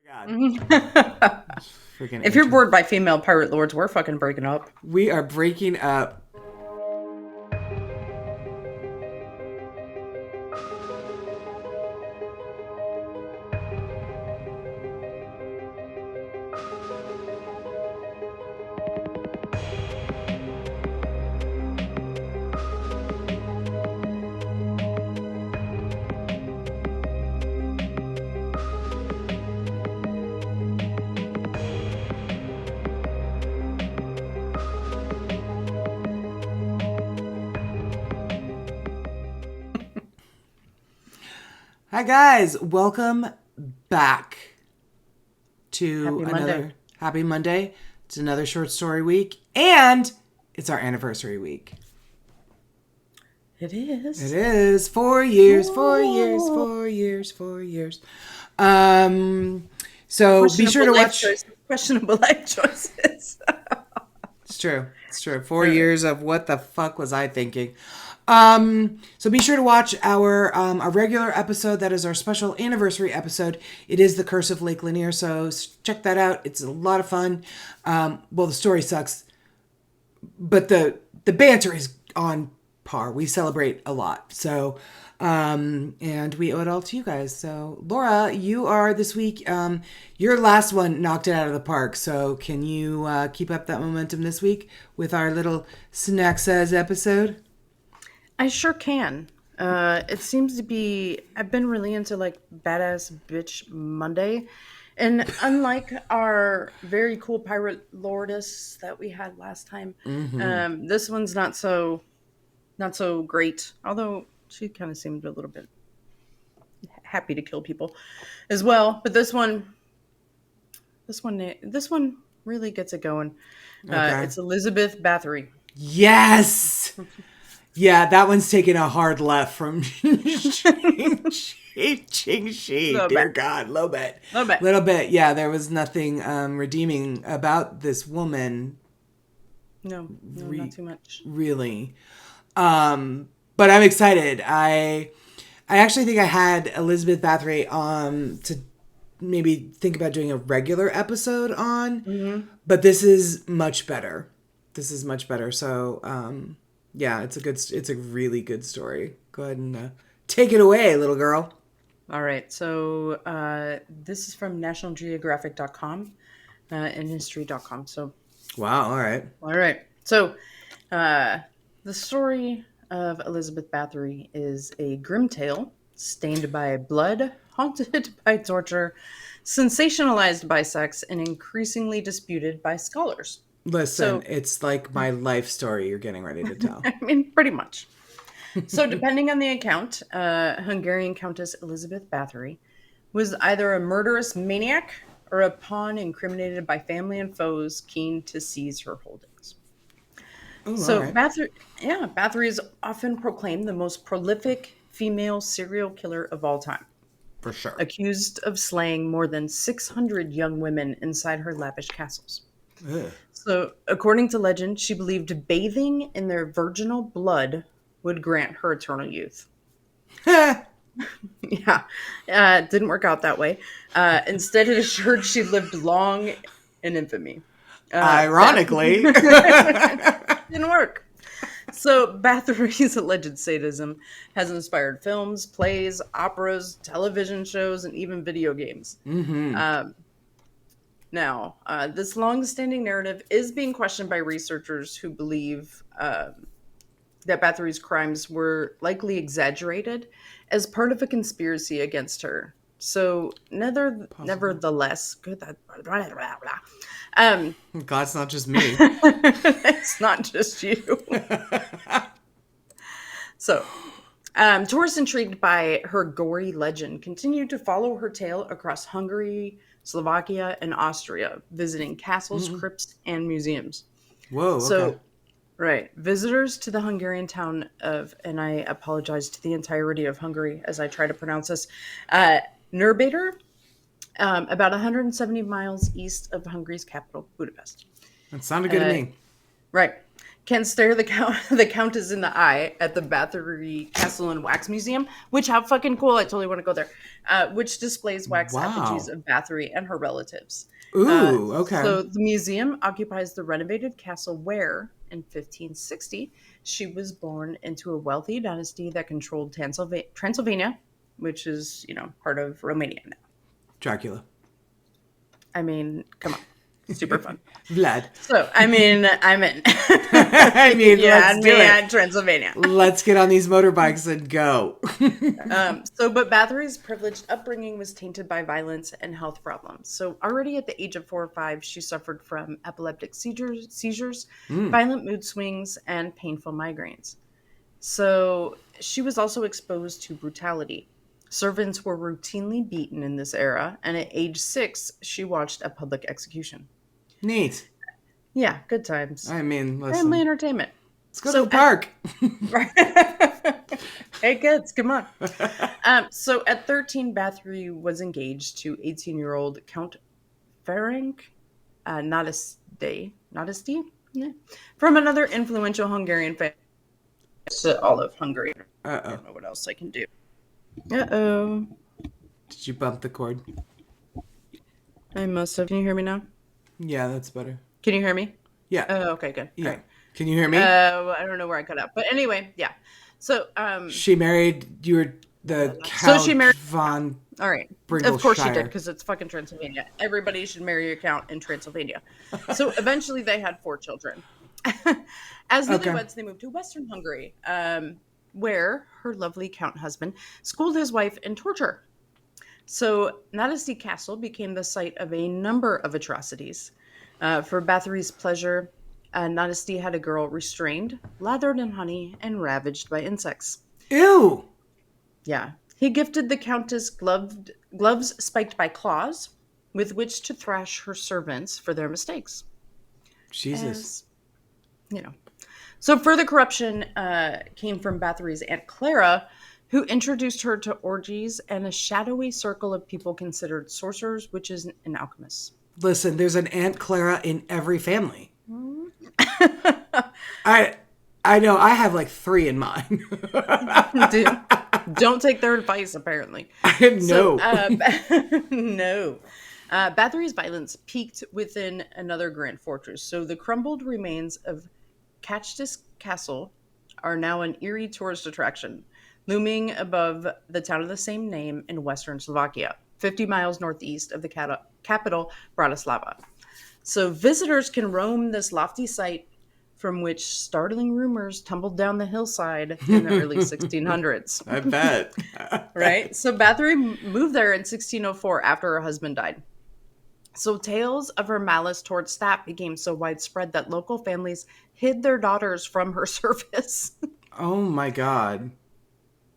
God. Freaking If you're intro. bored by female pirate lords, we're fucking breaking up. We are breaking up. Hi guys, welcome back to Happy another Monday. Happy Monday. It's another short story week, and it's our anniversary week. It is. It is 4 years, 4 years, Whoa. 4 years, 4 years. So be sure to watch. Questionable life choices. It's true. It's true. 4 years of what the fuck was I thinking? So be sure to watch our regular episode. That is our special anniversary episode. It is The Curse of Lake Lanier. So check that out. It's a lot of fun. Well, the story sucks, but the banter is on par. We celebrate a lot. So, and we owe it all to you guys. So, Laura, you are this week. Your last one knocked it out of the park. So, can you keep up that momentum this week with our little snack size episode? I sure can. It seems to be. I've been really into like badass bitch Monday, and unlike our very cool pirate lordess that we had last time, this one's not so great. Although she kind of seemed a little bit happy to kill people as well. But this one really gets it going. Okay. It's Elizabeth Bathory. Yes. Yeah, that one's taking a hard left from Ching Shi. Little Dear bit. God, little bit. Little bit. Little bit. Yeah, there was nothing redeeming about this woman, No, not too much. really. But I'm excited. I actually think I had Elizabeth Bathory to maybe think about doing a regular episode on, but this is much better. This is much better. So, yeah, it's a really good story. Go ahead and take it away, little girl. All right. So this is from nationalgeographic.com and history.com. So, Wow. All right. all right. So the story of Elizabeth Bathory is a grim tale stained by blood, haunted by torture, sensationalized by sex, and increasingly disputed by scholars. Listen, So, it's like my life story you're getting ready to tell. I mean, pretty much. So, depending on the account, Hungarian Countess Elizabeth Bathory was either a murderous maniac or a pawn incriminated by family and foes keen to seize her holdings. Oh, all So, right. Bathory is often proclaimed the most prolific female serial killer of all time, For sure. accused of slaying more than 600 young women inside her lavish castles. Ugh. So, according to legend, she believed bathing in their virginal blood would grant her eternal youth. Yeah, it didn't work out that way. Instead, it assured she lived long in infamy. Ironically. Didn't work. So, Bathory's alleged sadism has inspired films, plays, operas, television shows, and even video games. Now, this long-standing narrative is being questioned by researchers who believe that Bathory's crimes were likely exaggerated as part of a conspiracy against her. So, nevertheless, good. God, it's not just me. It's not just you. So, tourists intrigued by her gory legend continue to follow her tale across Hungary, Slovakia, and Austria, visiting castles, crypts, and museums. Whoa. So, Okay. right, visitors to the Hungarian town of, and I apologize to the entirety of Hungary as I try to pronounce this, Nurbader, about 170 miles east of Hungary's capital, Budapest. That sounded good to me. Right. can stare the countess in the eye at the Bathory Castle and Wax Museum, which how fucking cool! I totally want to go there. Which displays wax effigies Wow. of Bathory and her relatives. Ooh, okay. So the museum occupies the renovated castle where, in 1560, she was born into a wealthy dynasty that controlled Transylvania, which is part of Romania now. Dracula. I mean, come on. Super fun. Vlad. So, I mean, I'm in. I mean, let's do it. At Transylvania. Let's get on these motorbikes and go. But Bathory's privileged upbringing was tainted by violence and health problems. So already at the age of 4 or 5, she suffered from epileptic seizures, violent mood swings, and painful migraines. So she was also exposed to brutality. Servants were routinely beaten in this era, and at age 6, she watched a public execution. Neat. Yeah, good times. I mean, listen. Family entertainment. Let's go to the park. Hey kids, come on. So at 13, Bathory was engaged to 18-year-old Count Ferenc Nadasdy, yeah, from another influential Hungarian family. To all of Hungary. I don't know what else I can do. Uh-oh. Did you bump the cord? I must have. Can you hear me now? Yeah, that's better. Can you hear me? Yeah. Oh, okay, good. Yeah. Right. Can you hear me? I don't know where I cut out. But anyway, yeah. So, she married the Count she married von all right. Bringleshire. Of course she did, because it's fucking Transylvania. Everybody should marry a count in Transylvania. So eventually they had 4 children. As newlyweds, they moved to Western Hungary, where her lovely count husband schooled his wife in torture. So Nadasdy Castle became the site of a number of atrocities. For Bathory's pleasure, Nadasdy had a girl restrained, lathered in honey, and ravaged by insects. Ew! Yeah. He gifted the countess gloves spiked by claws with which to thrash her servants for their mistakes. Jesus. So further corruption came from Bathory's Aunt Clara, who introduced her to orgies and a shadowy circle of people considered sorcerers, witches, and alchemists. Listen, there's an Aunt Clara in every family. I know. I have like 3 in mine. Dude, don't take their advice, apparently. No. No. Bathory's violence peaked within another grand fortress. So the crumbled remains of Kachtis Castle are now an eerie tourist attraction, looming above the town of the same name in western Slovakia, 50 miles northeast of the capital, Bratislava. So visitors can roam this lofty site from which startling rumors tumbled down the hillside in the early 1600s. I bet. Right? So Bathory moved there in 1604 after her husband died. So tales of her malice towards staff became so widespread that local families hid their daughters from her service. Oh my God.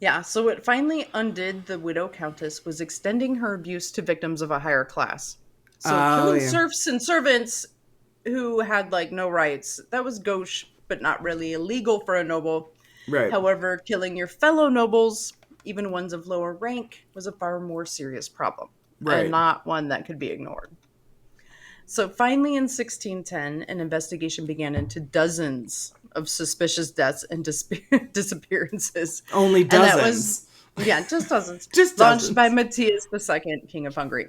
Yeah, so what finally undid the widow countess was extending her abuse to victims of a higher class. So killing serfs and servants who had like no rights, that was gauche, but not really illegal for a noble. Right. However, killing your fellow nobles, even ones of lower rank, was a far more serious problem. Right. And not one that could be ignored. So finally in 1610, an investigation began into dozens of suspicious deaths and disappearances. Only dozens? And that was, yeah, just dozens. Just launched dozens. by Matthias II, King of Hungary.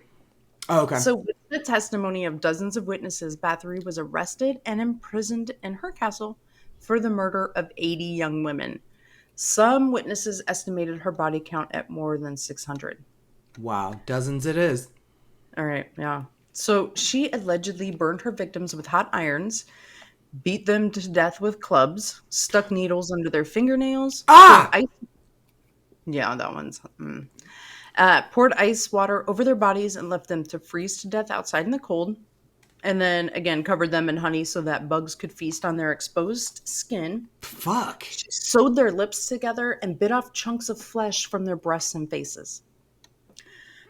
Oh, okay. So with the testimony of dozens of witnesses, Bathory was arrested and imprisoned in her castle for the murder of 80 young women. Some witnesses estimated her body count at more than 600. Wow, dozens it is. All right, yeah. So she allegedly burned her victims with hot irons, beat them to death with clubs, stuck needles under their fingernails. Yeah, that one's... poured ice water over their bodies and left them to freeze to death outside in the cold. And then, again, covered them in honey so that bugs could feast on their exposed skin. Fuck. She sewed their lips together and bit off chunks of flesh from their breasts and faces.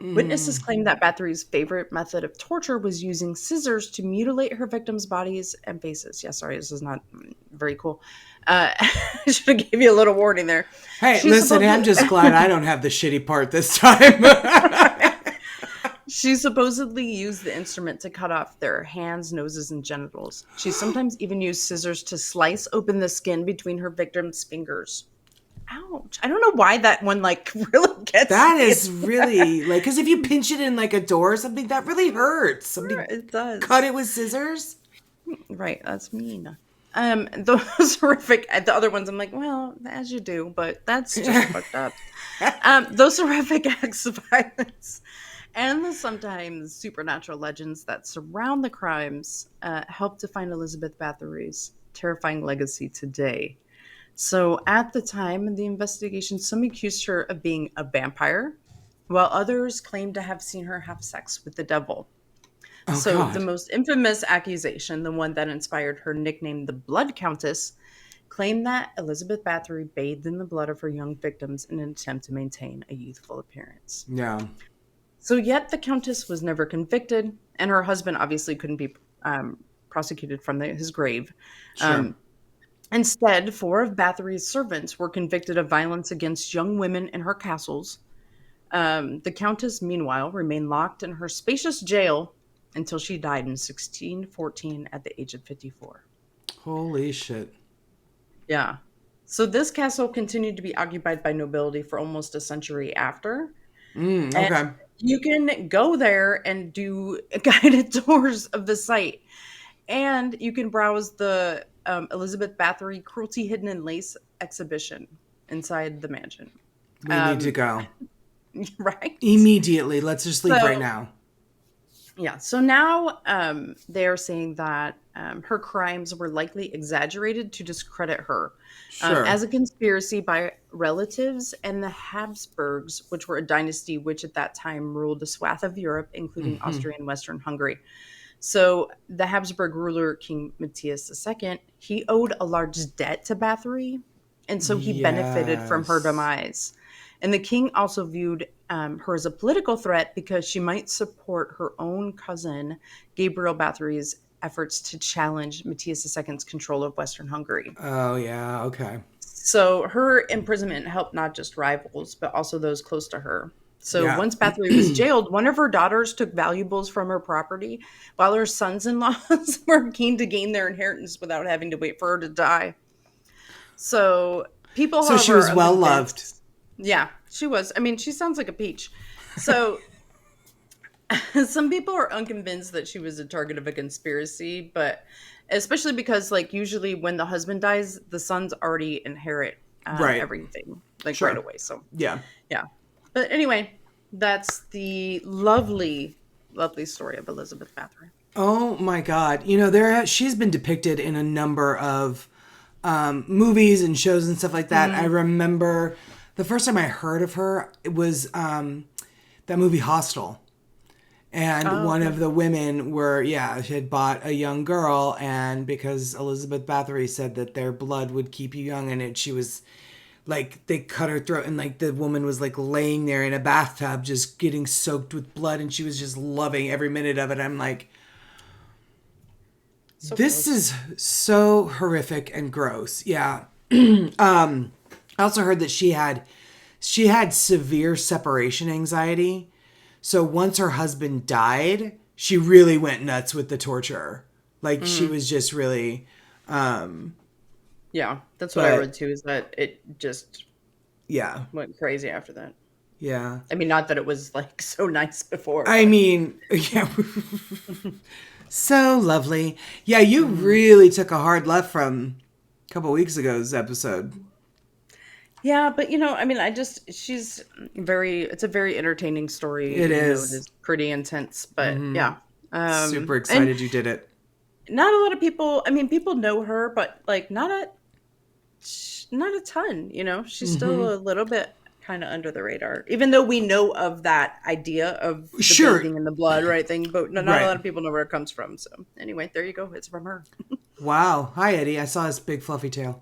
Witnesses claimed that Bathory's favorite method of torture was using scissors to mutilate her victims' bodies and faces. Yeah, sorry, this is not very cool. I should have gave you a little warning there. Hey, listen, I'm just glad I don't have the shitty part this time. She supposedly used the instrument to cut off their hands, noses, and genitals. She sometimes even used scissors to slice open the skin between her victims' fingers. Ouch. I don't know why that one, like, really gets That me. is really, like, because if you pinch it in, like, a door or something, that really hurts. Somebody It cut does. it with scissors? Right, that's mean. Those horrific. The other ones, I'm like, well, as you do, but that's just fucked up. Those horrific acts of violence and the sometimes supernatural legends that surround the crimes help define Elizabeth Bathory's terrifying legacy today. So, at the time of the investigation, some accused her of being a vampire, while others claimed to have seen her have sex with the devil. Oh, So, the God. most infamous accusation, the one that inspired her nickname, the Blood Countess, claimed that Elizabeth Bathory bathed in the blood of her young victims in an attempt to maintain a youthful appearance. Yeah. So, yet the Countess was never convicted, and her husband obviously couldn't be prosecuted from his grave. Sure. Um, Instead, four of Bathory's servants were convicted of violence against young women in her castles. The Countess, meanwhile, remained locked in her spacious jail until she died in 1614 at the age of 54. Holy shit. Yeah. So this castle continued to be occupied by nobility for almost a century after. And Okay. you can go there and do guided tours of the site. And you can browse the Elizabeth Bathory Cruelty Hidden in Lace exhibition inside the mansion. We need to Um, go. right? Immediately. Let's just leave right So, now. yeah. So now they're saying that her crimes were likely exaggerated to discredit her Sure. as a conspiracy by relatives and the Habsburgs, which were a dynasty which at that time ruled a swath of Europe, including Austria and Western Hungary. So the Habsburg ruler, King Matthias II, he owed a large debt to Bathory, and so he benefited from her Yes. demise. And the king also viewed her as a political threat because she might support her own cousin, Gabriel Bathory's efforts to challenge Matthias II's control of Western Hungary. Oh, yeah. Okay. So her imprisonment helped not just rivals, but also those close to her. So Yeah. once Bathory was jailed, one of her daughters took valuables from her property, while her sons in laws were keen to gain their inheritance without having to wait for her to die. So people, So she however, was are well loved. unconvinced. Yeah, she was. I mean, she sounds like a peach. So some people are unconvinced that she was a target of a conspiracy, but especially because, like, usually when the husband dies, the sons already inherit Right. everything, like, right Sure. away. So, Yeah. yeah. But anyway, that's the lovely, lovely story of Elizabeth Bathory. Oh my God! She's been depicted in a number of movies and shows and stuff like that. I Mm. remember the first time I heard of her, it was that movie Hostel, and Oh, one okay. of the women she had bought a young girl, and because Elizabeth Bathory said that their blood would keep you young, and she was like they cut her throat, and like the woman was like laying there in a bathtub just getting soaked with blood, and she was just loving every minute of it. I'm like, So this gross. is so horrific and gross. Yeah. I also heard that she had severe separation anxiety. So once her husband died, she really went nuts with the torture. Like she Mm. was just really Yeah, that's what I but read too, is that it just yeah. went crazy after that. Yeah. I mean, not that it was like so nice before, I but. mean, yeah. So lovely. Yeah, you Mhm. really took a hard left from a couple weeks ago's episode. Yeah, but I mean, she's it's a very entertaining story, It even though it is. is pretty intense. But yeah, Super and excited you did it. not a lot of people. I mean, people know her, but like not a ton. She's still a little bit kind of under the radar, even though we know of that idea of the Sure. bathing in the blood, right thing. But not a Right. lot of people know where it comes from. So anyway, there you go. It's from her. Wow. Hi, Eddie. I saw his big fluffy tail.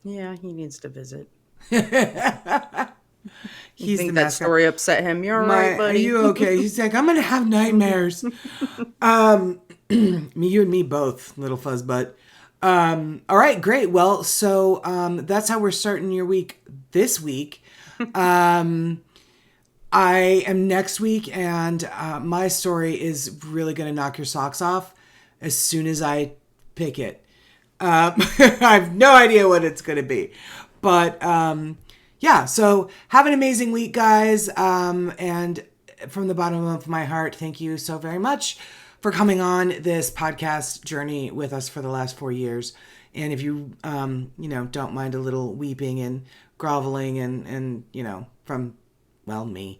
Yeah, he needs to visit. You He's the think that mascot. story upset him? You're all right, Are buddy. you okay? He's like, I'm gonna have nightmares. You and me both, little fuzz butt. All right, great. Well, so that's how we're starting your week this week. I am next week, and my story is really going to knock your socks off as soon as I pick it. I have no idea what it's going to be. But yeah, so have an amazing week, guys. And from the bottom of my heart, thank you so very much for coming on this podcast journey with us for the last 4 years. And if you, don't mind a little weeping and groveling and from, well, me,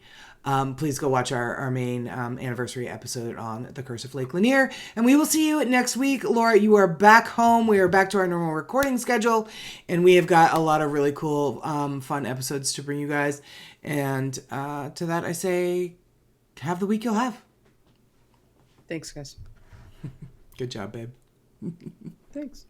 please go watch our main anniversary episode on The Curse of Lake Lanier. And we will see you next week. Laura, you are back home. We are back to our normal recording schedule. And we have got a lot of really cool, fun episodes to bring you guys. And to that, I say, have the week you'll have. Thanks, guys. Good job, babe. Thanks.